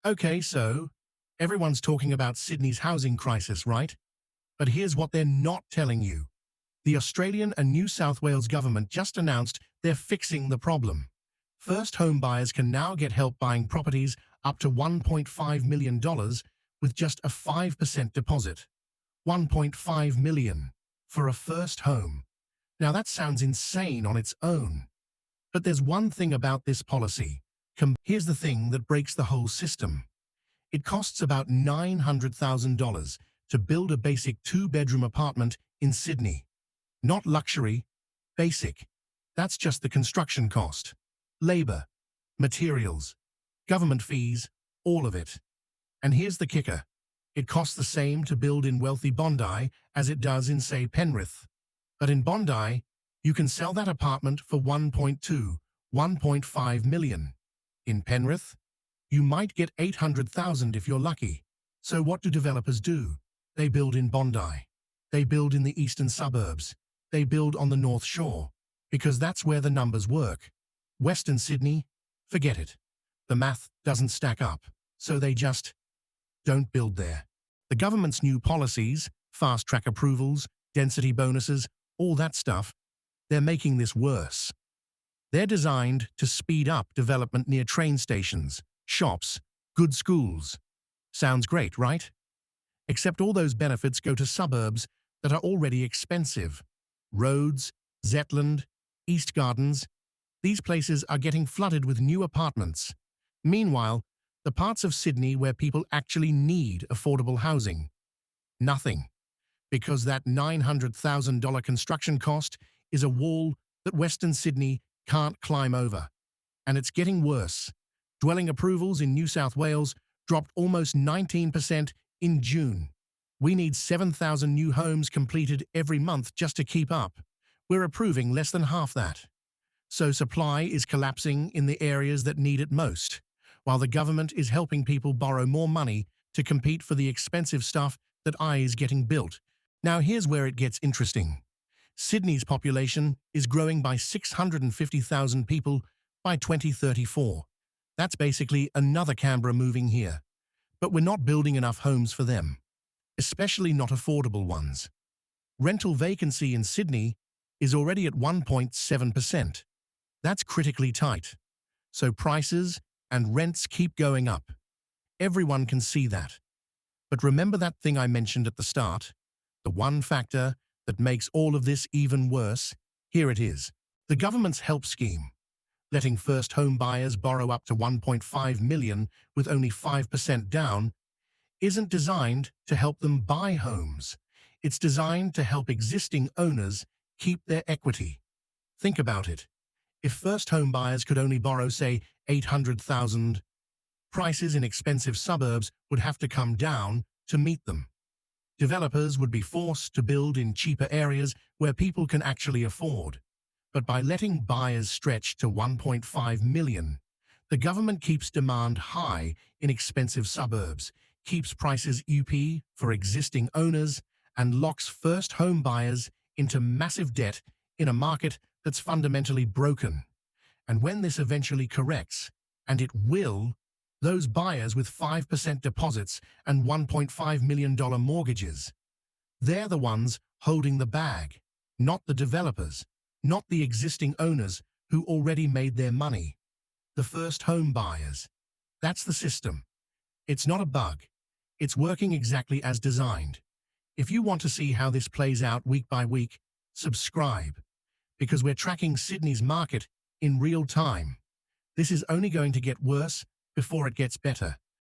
Okay, so everyone's talking about Sydney's housing crisis, right? But here's what they're not telling you. The Australian and New South Wales government just announced they're fixing the problem. First home buyers can now get help buying properties up to $1.5 million dollars with just a 5% deposit. 1.5 million for a first home. Now that sounds insane on its own. But there's one thing about this policy. Here's the thing that breaks the whole system. It costs about $900,000 to build a basic two-bedroom apartment in Sydney. Not luxury, basic. That's just the construction cost. Labor, materials, government fees, all of it. And here's the kicker. It costs the same to build in wealthy Bondi as it does in, say, Penrith. But in Bondi, you can sell that apartment for 1.2, 1.5 million. In Penrith, you might get 800,000 if you're lucky. So what do developers do? They build in Bondi. They build in the eastern suburbs. They build on the North Shore, because that's where the numbers work. Western Sydney, forget it. The math doesn't stack up, so they just don't build there. The government's new policies, fast-track approvals, density bonuses, all that stuff, they're making this worse. They're designed to speed up development near train stations, shops, good schools. Sounds great, right? Except all those benefits go to suburbs that are already expensive. Rhodes, Zetland, East Gardens, these places are getting flooded with new apartments. Meanwhile, the parts of Sydney where people actually need affordable housing, nothing. Because that $900,000 construction cost is a wall that Western Sydney can't climb over. And it's getting worse. Dwelling approvals in New South Wales dropped almost 19% in June. We need 7,000 new homes completed every month just to keep up. We're approving less than half that. So supply is collapsing in the areas that need it most, while the government is helping people borrow more money to compete for the expensive stuff that is getting built. Now here's where it gets interesting. Sydney's population is growing by 650,000 people by 2034. That's basically another Canberra moving here. But we're not building enough homes for them, especially not affordable ones. Rental vacancy in Sydney is already at 1.7%. That's critically tight. So prices and rents keep going up. Everyone can see that. But remember that thing I mentioned at the start? The one factor that makes all of this even worse? Here it is. The government's help scheme, letting first home buyers borrow up to 1.5 million with only 5% down, isn't designed to help them buy homes. It's designed to help existing owners keep their equity. Think about it. If first home buyers could only borrow, say, 800,000, prices in expensive suburbs would have to come down to meet them. Developers would be forced to build in cheaper areas where people can actually afford. But by letting buyers stretch to 1.5 million, the government keeps demand high in expensive suburbs, keeps prices up for existing owners, and locks first home buyers into massive debt in a market that's fundamentally broken. And when this eventually corrects, and it will, those buyers with 5% deposits and $1.5 million mortgages, they're the ones holding the bag, not the developers, not the existing owners who already made their money. The first home buyers. That's the system. It's not a bug. It's working exactly as designed. If you want to see how this plays out week by week, subscribe, because we're tracking Sydney's market in real time. This is only going to get worse before it gets better.